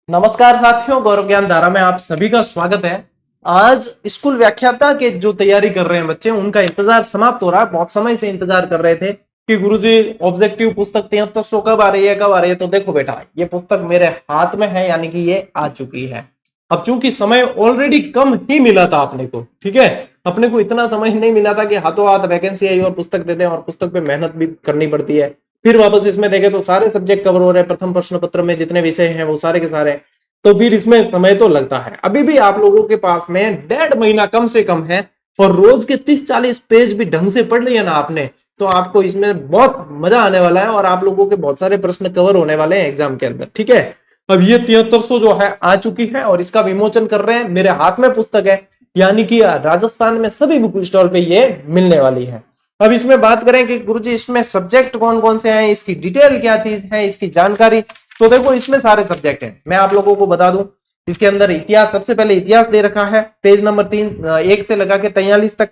नमस्कार साथियों, गौरव ज्ञान धारा में आप सभी का स्वागत है। आज स्कूल व्याख्याता के जो तैयारी कर रहे हैं बच्चे, उनका इंतजार समाप्त हो रहा है। बहुत समय से इंतजार कर रहे थे कि गुरुजी ऑब्जेक्टिव पुस्तक 7300 कब आ रही है, कब आ रही है। तो देखो बेटा, ये पुस्तक मेरे हाथ में है, यानी कि ये आ चुकी है। अब चूंकि समय ऑलरेडी कम ही मिला था अपने को, ठीक है, अपने को इतना समय नहीं मिला था कि हाथों हाथ वैकेंसी आई और पुस्तक दे दें, और पुस्तक पे मेहनत भी करनी पड़ती है। फिर वापस इसमें देखें तो सारे सब्जेक्ट कवर हो रहे हैं, प्रथम प्रश्न पत्र में जितने विषय हैं वो सारे के सारे। तो फिर इसमें समय तो लगता है। अभी भी आप लोगों के पास में 1.5 महीना कम से कम है, और रोज के 30-40 पेज भी ढंग से पढ़ लिया ना आपने, तो आपको इसमें बहुत मजा आने वाला है और आप लोगों के बहुत सारे प्रश्न कवर होने वाले हैं एग्जाम के अंदर, ठीक है। अब ये 7300 जो है आ चुकी है और इसका विमोचन कर रहे हैं। मेरे हाथ में पुस्तक है, यानी कि राजस्थान में सभी बुक स्टॉल पे ये मिलने वाली है। अब इसमें बात करें कि गुरुजी इसमें सब्जेक्ट कौन कौन से हैं, इसकी डिटेल क्या चीज है, इसकी जानकारी। तो देखो, इसमें सारे सब्जेक्ट हैं, मैं आप लोगों को बता दूं। इसके अंदर इतिहास, सबसे पहले इतिहास दे रखा है, पेज नंबर 1 से लगा के 43 तक।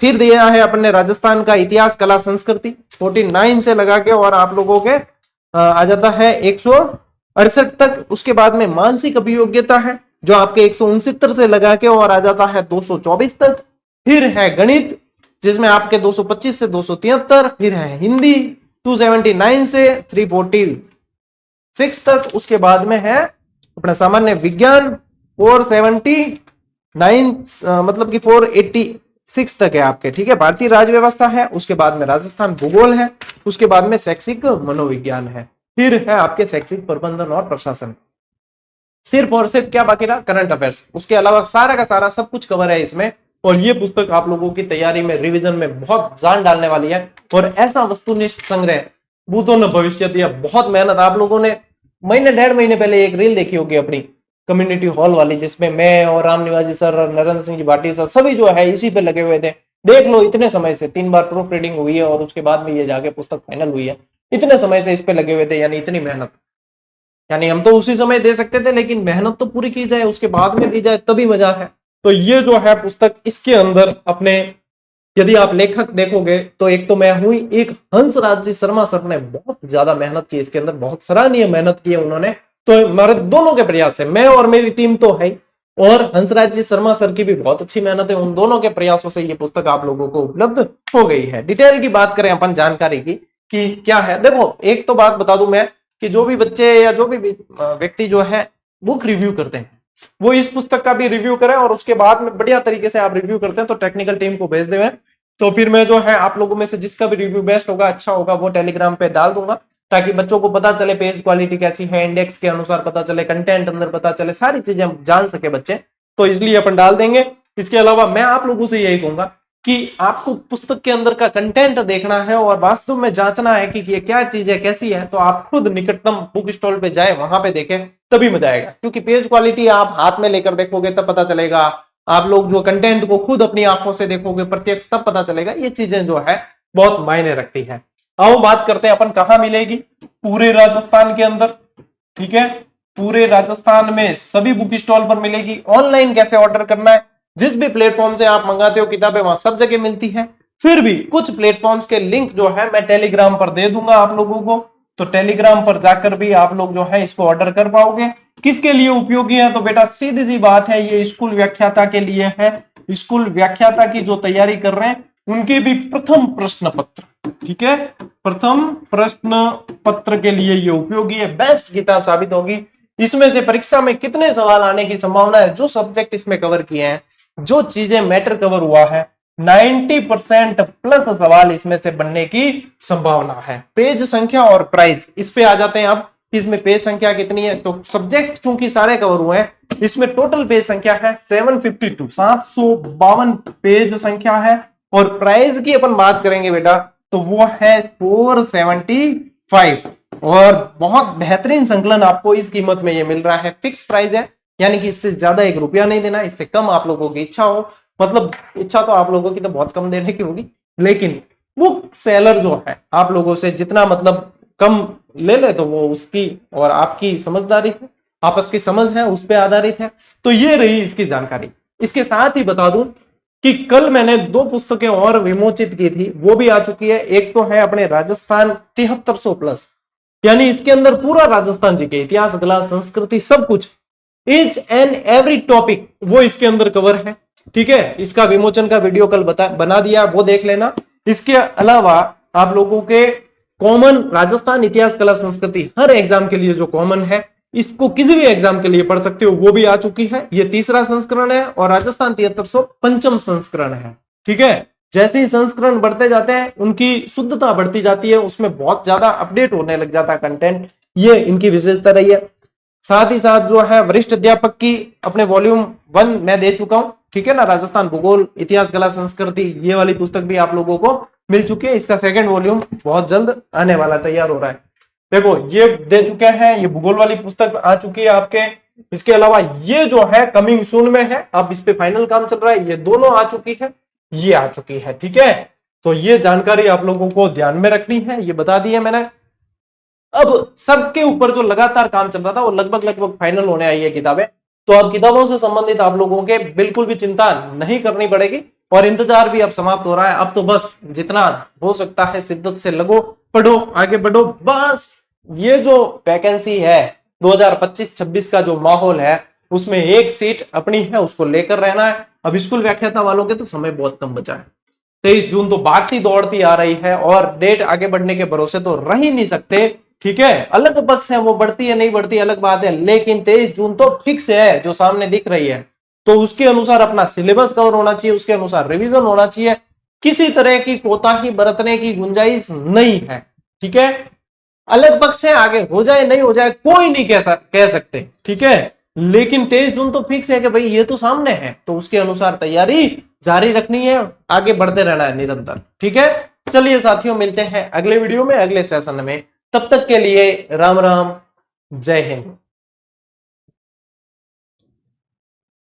फिर दिया है अपने राजस्थान का इतिहास, कला, संस्कृति 49 से लगा के, और आप लोगों के आ जाता है 168 तक। उसके बाद में मानसिक अभियोग्यता है, जो आपके 169 से लगा के और आ जाता है 224 तक। फिर है गणित, जिसमें आपके 225 से 273। फिर है हिंदी 279 से 346 तक। उसके बाद में है अपना सामान्य विज्ञान 479, मतलब कि 486 तक है आपके, ठीक है। भारतीय राज्य व्यवस्था है, उसके बाद में राजस्थान भूगोल है, उसके बाद में शैक्षिक मनोविज्ञान है। फिर है आपके शैक्षिक प्रबंधन और प्रशासन। सिर्फ और सिर्फ क्या बाकी रहा, करंट अफेयर्स। उसके अलावा सारा का सारा सब कुछ कवर है इसमें। और ये पुस्तक आप लोगों की तैयारी में, रिवीजन में बहुत जान डालने वाली है। और ऐसा वस्तुनिष्ठ संग्रह भूतो न भविष्यति, या बहुत मेहनत। आप लोगों ने महीने 1.5 महीने पहले एक रील देखी होगी अपनी कम्युनिटी हॉल वाली, जिसमें मैं और राम निवाजी सर और नरेंद्र सिंह जी भाटी सर सभी जो है इसी पे लगे हुए थे। देख लो, इतने समय से 3 बार प्रूफ रीडिंग हुई है और उसके बाद में ये जाके पुस्तक फाइनल हुई है। इतने समय से इस पे लगे हुए थे, यानी इतनी मेहनत। यानी हम तो उसी समय दे सकते थे, लेकिन मेहनत तो पूरी की जाए, उसके बाद में दी जाए, तभी मजा है। तो ये जो है पुस्तक, इसके अंदर अपने, यदि आप लेखक देखोगे तो एक तो मैं हूं, एक हंसराज जी शर्मा सर ने बहुत ज्यादा मेहनत की इसके अंदर, बहुत सराहनीय मेहनत की है उन्होंने। तो हमारे दोनों के प्रयास से, मैं और मेरी टीम तो है, और हंसराज जी शर्मा सर की भी बहुत अच्छी मेहनत है। उन दोनों के प्रयासों से ये पुस्तक आप लोगों को उपलब्ध हो गई है। डिटेल की बात करें अपन जानकारी की कि क्या है, देखो एक तो बात बता दूं मैं, कि जो भी बच्चे या जो भी व्यक्ति जो है बुक रिव्यू करते हैं, वो इस पुस्तक का भी रिव्यू करें, और उसके बाद में बढ़िया तरीके से आप रिव्यू करते हैं तो टेक्निकल टीम को भेज दें। तो फिर मैं जो है आप लोगों में से जिसका भी रिव्यू बेस्ट होगा, अच्छा होगा, वो टेलीग्राम पे डाल दूंगा, ताकि बच्चों को पता चले पेज क्वालिटी कैसी है, इंडेक्स के अनुसार पता चले, कंटेंट अंदर पता चले, सारी चीजें जान सके बच्चे। तो इसलिए अपन डाल देंगे। इसके अलावा मैं आप लोगों से यही कहूंगा कि आपको पुस्तक के अंदर का कंटेंट देखना है और वास्तव में जांचना है कि ये क्या चीज है, कैसी है, तो आप खुद निकटतम बुक स्टॉल पे जाए, वहां पे देखें, तभी मजा आएगा। क्योंकि पेज क्वालिटी आप हाथ में लेकर देखोगे तब पता चलेगा, आप लोग जो कंटेंट को खुद अपनी आंखों से देखोगे प्रत्यक्ष, तब पता चलेगा। ये चीजें जो है बहुत मायने रखती है। आओ बात करते हैं अपन, कहां मिलेगी, पूरे राजस्थान के अंदर, ठीक है। पूरे राजस्थान में सभी बुक स्टॉल पर मिलेगी। ऑनलाइन कैसे ऑर्डर करना है, जिस भी प्लेटफॉर्म से आप मंगाते हो किताबें, वहां सब जगह मिलती है। फिर भी कुछ प्लेटफॉर्म्स के लिंक जो है मैं टेलीग्राम पर दे दूंगा आप लोगों को, तो टेलीग्राम पर जाकर भी आप लोग जो है इसको ऑर्डर कर पाओगे। किसके लिए उपयोगी है, तो बेटा सीधी सी बात है, ये स्कूल व्याख्याता के लिए है। स्कूल व्याख्याता की जो तैयारी कर रहे हैं उनके भी प्रथम प्रश्न पत्र, ठीक है, प्रथम प्रश्न पत्र के लिए ये उपयोगी है, बेस्ट किताब साबित होगी। इसमें से परीक्षा में कितने सवाल आने की संभावना है, जो सब्जेक्ट इसमें कवर किए हैं, जो चीजें मैटर कवर हुआ है, 90% प्लस सवाल इसमें से बनने की संभावना है। पेज संख्या और प्राइस, इस पे आ जाते हैं अब, इसमें पेज संख्या कितनी है। तो सब्जेक्ट चूंकि सारे कवर हुए हैं, इसमें टोटल पेज संख्या है 752 पेज संख्या है। और प्राइस की अपन बात करेंगे बेटा, तो वो है 475, और बहुत बेहतरीन संकलन आपको इस कीमत में ये मिल रहा है। फिक्स प्राइस है, यानी कि इससे ज्यादा 1 रुपया नहीं देना, इससे कम आप लोगों की इच्छा हो, मतलब इच्छा तो आप लोगों की तो बहुत कम देने की होगी, लेकिन बुक सेलर जो है आप लोगों से जितना मतलब कम ले ले, तो वो उसकी और आपकी समझदारी है, आपस की समझ है, उस पर आधारित है। तो ये रही इसकी जानकारी। इसके साथ ही बता दूं कि कल मैंने 2 पुस्तकें और विमोचित की थी, वो भी आ चुकी है। एक तो है अपने राजस्थान 7300 प्लस, यानी इसके अंदर पूरा राजस्थान जी के इतिहास, कला, संस्कृति सब कुछ ईच एंड एवरी टॉपिक वो इसके अंदर कवर है, ठीक है। इसका विमोचन का वीडियो कल बना दिया, वो देख लेना। इसके अलावा आप लोगों के कॉमन राजस्थान इतिहास कला संस्कृति हर एग्जाम के लिए जो कॉमन है, इसको किसी भी एग्जाम के लिए पढ़ सकते हो, वो भी आ चुकी है। ये तीसरा संस्करण है और राजस्थान 7300 पंचम संस्करण है, ठीक है। जैसे ही संस्करण बढ़ते जाते हैं उनकी शुद्धता बढ़ती जाती है, उसमें बहुत ज्यादा अपडेट होने लग जाता है कंटेंट, ये इनकी विशेषता रही है। साथ ही साथ जो है वरिष्ठ अध्यापक की अपने वॉल्यूम 1 मैं दे चुका हूं, ठीक है ना। राजस्थान भूगोल इतिहास कला संस्कृति ये वाली पुस्तक भी आप लोगों को मिल चुकी है। इसका सेकंड वॉल्यूम बहुत जल्द आने वाला, तैयार हो रहा है। देखो ये दे चुके हैं, ये भूगोल वाली पुस्तक आ चुकी है आपके। इसके अलावा ये जो है कमिंग सून में है, अब इस पे फाइनल काम चल रहा है, ये दोनों आ चुकी है, ये आ चुकी है, ठीक है। तो ये जानकारी आप लोगों को ध्यान में रखनी है, ये बता दी है मैंने। अब सबके ऊपर जो लगातार काम चल रहा था वो लगभग फाइनल होने आई है किताबें, तो अब किताबों से संबंधित आप लोगों के बिल्कुल भी चिंता नहीं करनी पड़ेगी और इंतजार भी अब समाप्त हो रहा है। अब तो बस जितना हो सकता है शिद्दत से लगो, पढ़ो, आगे बढ़ो। बस ये जो वैकेंसी है 2025-26 का जो माहौल है उसमें एक सीट अपनी है, उसको लेकर रहना है। अब स्कूल व्याख्याता वालों के तो समय बहुत कम बचा है, 23 जून तो भागती दौड़ती आ रही है और डेट आगे बढ़ने के भरोसे तो रह ही नहीं सकते, ठीक है। अलग पक्ष है, वो बढ़ती है नहीं बढ़ती अलग बात है, लेकिन 23 जून तो फिक्स है जो सामने दिख रही है। तो उसके अनुसार अपना सिलेबस कवर होना चाहिए, उसके अनुसार रिवीजन होना चाहिए, किसी तरह की कोताही बरतने की गुंजाइश नहीं है, ठीक है। अलग पक्ष है, आगे हो जाए नहीं हो जाए कोई नहीं कह सकते, ठीक है। लेकिन 23 जून तो फिक्स है कि भाई ये तो सामने है, तो उसके अनुसार तैयारी जारी रखनी है, आगे बढ़ते रहना है निरंतर, ठीक है। चलिए साथियों, मिलते हैं अगले वीडियो में, अगले सेशन में। तब तक के लिए राम राम, जय हिंद।